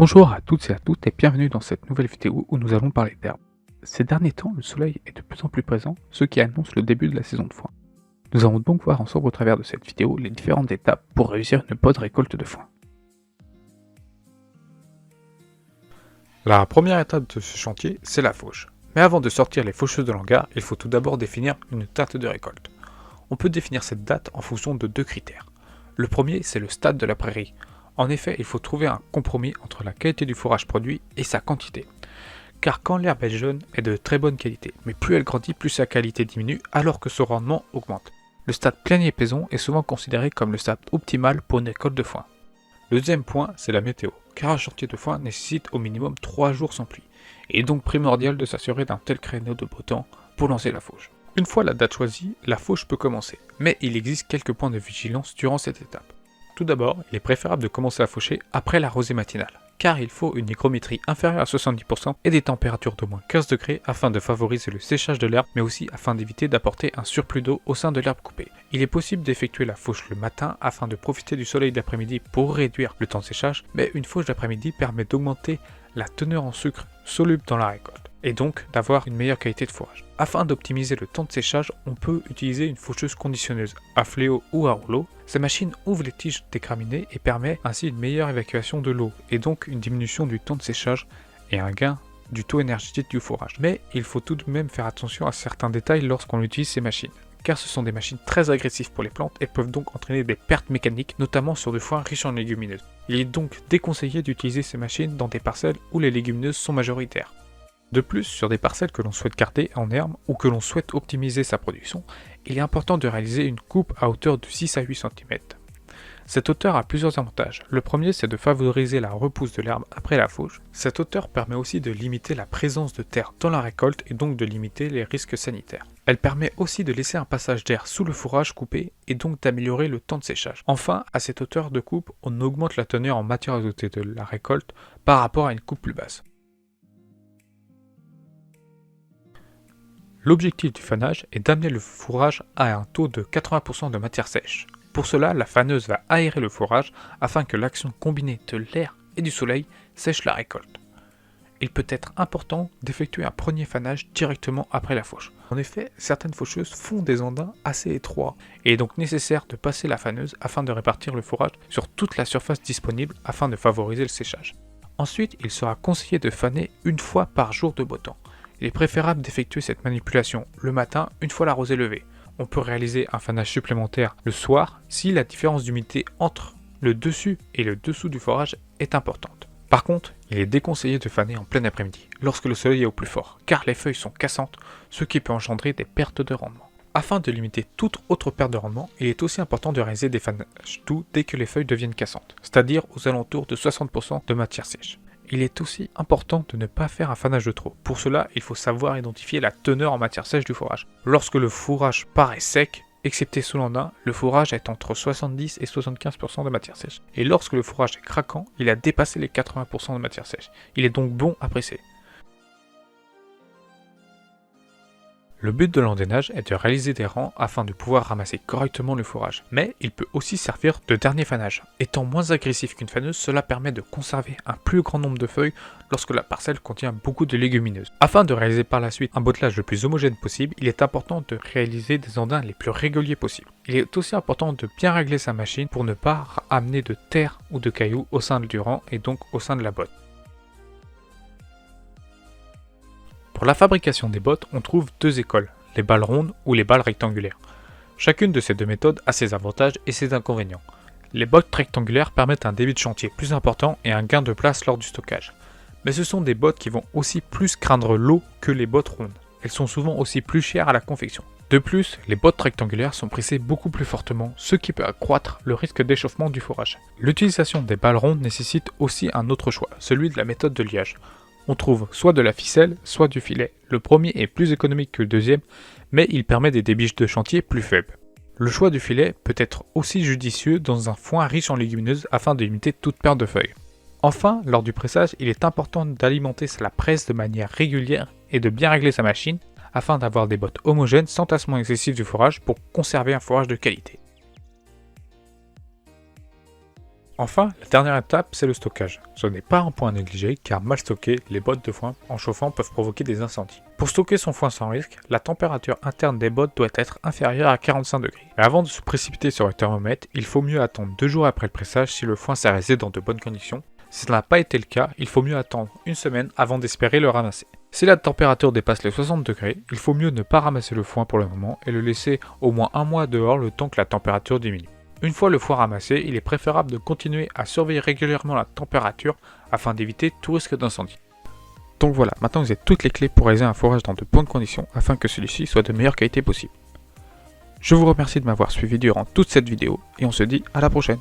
Bonjour à toutes et à tous et bienvenue dans cette nouvelle vidéo où nous allons parler d'herbes. Ces derniers temps, le soleil est de plus en plus présent, ce qui annonce le début de la saison de foin. Nous allons donc voir ensemble au travers de cette vidéo les différentes étapes pour réussir une bonne récolte de foin. La première étape de ce chantier, c'est la fauche. Mais avant de sortir les faucheuses de l'hangar, il faut tout d'abord définir une date de récolte. On peut définir cette date en fonction de deux critères. Le premier, c'est le stade de la prairie. En effet, il faut trouver un compromis entre la qualité du fourrage produit et sa quantité. Car quand l'herbe est jeune, elle est de très bonne qualité, mais plus elle grandit, plus sa qualité diminue, alors que son rendement augmente. Le stade plaignier-paison est souvent considéré comme le stade optimal pour une récolte de foin. Le deuxième point, c'est la météo, car un chantier de foin nécessite au minimum 3 jours sans pluie. Il est donc primordial de s'assurer d'un tel créneau de beau temps pour lancer la fauche. Une fois la date choisie, la fauche peut commencer, mais il existe quelques points de vigilance durant cette étape. Tout d'abord, il est préférable de commencer à faucher après la rosée matinale, car il faut une hygrométrie inférieure à 70% et des températures d'au moins 15 degrés afin de favoriser le séchage de l'herbe, mais aussi afin d'éviter d'apporter un surplus d'eau au sein de l'herbe coupée. Il est possible d'effectuer la fauche le matin afin de profiter du soleil d'après-midi pour réduire le temps de séchage, mais une fauche d'après-midi permet d'augmenter la teneur en sucre soluble dans la récolte, et donc d'avoir une meilleure qualité de fourrage. Afin d'optimiser le temps de séchage, on peut utiliser une faucheuse conditionneuse à fléau ou à rouleau. Ces machines ouvrent les tiges des graminées et permet ainsi une meilleure évacuation de l'eau, et donc une diminution du temps de séchage et un gain du taux énergétique du fourrage. Mais il faut tout de même faire attention à certains détails lorsqu'on utilise ces machines, car ce sont des machines très agressives pour les plantes et peuvent donc entraîner des pertes mécaniques, notamment sur du foin riche en légumineuses. Il est donc déconseillé d'utiliser ces machines dans des parcelles où les légumineuses sont majoritaires. De plus, sur des parcelles que l'on souhaite garder en herbe ou que l'on souhaite optimiser sa production, il est important de réaliser une coupe à hauteur de 6 à 8 cm. Cette hauteur a plusieurs avantages. Le premier, c'est de favoriser la repousse de l'herbe après la fauche. Cette hauteur permet aussi de limiter la présence de terre dans la récolte et donc de limiter les risques sanitaires. Elle permet aussi de laisser un passage d'air sous le fourrage coupé et donc d'améliorer le temps de séchage. Enfin, à cette hauteur de coupe, on augmente la teneur en matière azotée de la récolte par rapport à une coupe plus basse. L'objectif du fanage est d'amener le fourrage à un taux de 80% de matière sèche. Pour cela, la faneuse va aérer le fourrage afin que l'action combinée de l'air et du soleil sèche la récolte. Il peut être important d'effectuer un premier fanage directement après la fauche. En effet, certaines faucheuses font des andins assez étroits et il est donc nécessaire de passer la faneuse afin de répartir le fourrage sur toute la surface disponible afin de favoriser le séchage. Ensuite, il sera conseillé de faner une fois par jour de beau temps. Il est préférable d'effectuer cette manipulation le matin une fois la rosée levée. On peut réaliser un fanage supplémentaire le soir si la différence d'humidité entre le dessus et le dessous du fourrage est importante. Par contre, il est déconseillé de faner en plein après-midi, lorsque le soleil est au plus fort, car les feuilles sont cassantes, ce qui peut engendrer des pertes de rendement. Afin de limiter toute autre perte de rendement, il est aussi important de réaliser des fanages doux dès que les feuilles deviennent cassantes, c'est-à-dire aux alentours de 60% de matière sèche. Il est aussi important de ne pas faire un fanage de trop. Pour cela, il faut savoir identifier la teneur en matière sèche du fourrage. Lorsque le fourrage paraît sec, excepté sous l'andin, le fourrage est entre 70 et 75% de matière sèche. Et lorsque le fourrage est craquant, il a dépassé les 80% de matière sèche. Il est donc bon à presser. Le but de l'endainage est de réaliser des rangs afin de pouvoir ramasser correctement le fourrage, mais il peut aussi servir de dernier fanage. Étant moins agressif qu'une faneuse, cela permet de conserver un plus grand nombre de feuilles lorsque la parcelle contient beaucoup de légumineuses. Afin de réaliser par la suite un bottelage le plus homogène possible, il est important de réaliser des andins les plus réguliers possibles. Il est aussi important de bien régler sa machine pour ne pas amener de terre ou de cailloux au sein du rang et donc au sein de la botte. Pour la fabrication des bottes, on trouve deux écoles, les balles rondes ou les balles rectangulaires. Chacune de ces deux méthodes a ses avantages et ses inconvénients. Les bottes rectangulaires permettent un débit de chantier plus important et un gain de place lors du stockage. Mais ce sont des bottes qui vont aussi plus craindre l'eau que les bottes rondes. Elles sont souvent aussi plus chères à la confection. De plus, les bottes rectangulaires sont pressées beaucoup plus fortement, ce qui peut accroître le risque d'échauffement du fourrage. L'utilisation des balles rondes nécessite aussi un autre choix, celui de la méthode de liage. On trouve soit de la ficelle, soit du filet. Le premier est plus économique que le deuxième, mais il permet des débiches de chantier plus faibles. Le choix du filet peut être aussi judicieux dans un foin riche en légumineuses afin de limiter toute perte de feuilles. Enfin, lors du pressage, il est important d'alimenter la presse de manière régulière et de bien régler sa machine afin d'avoir des bottes homogènes sans tassement excessif du fourrage pour conserver un fourrage de qualité. Enfin, la dernière étape, c'est le stockage. Ce n'est pas un point à négliger car mal stockées, les bottes de foin en chauffant peuvent provoquer des incendies. Pour stocker son foin sans risque, la température interne des bottes doit être inférieure à 45 degrés. Mais avant de se précipiter sur le thermomètre, il faut mieux attendre 2 jours après le pressage si le foin s'est resté dans de bonnes conditions. Si cela n'a pas été le cas, il faut mieux attendre une semaine avant d'espérer le ramasser. Si la température dépasse les 60 degrés, il faut mieux ne pas ramasser le foin pour le moment et le laisser au moins un mois dehors le temps que la température diminue. Une fois le foin ramassé, il est préférable de continuer à surveiller régulièrement la température afin d'éviter tout risque d'incendie. Donc voilà, maintenant vous avez toutes les clés pour réaliser un fourrage dans de bonnes conditions afin que celui-ci soit de meilleure qualité possible. Je vous remercie de m'avoir suivi durant toute cette vidéo et on se dit à la prochaine.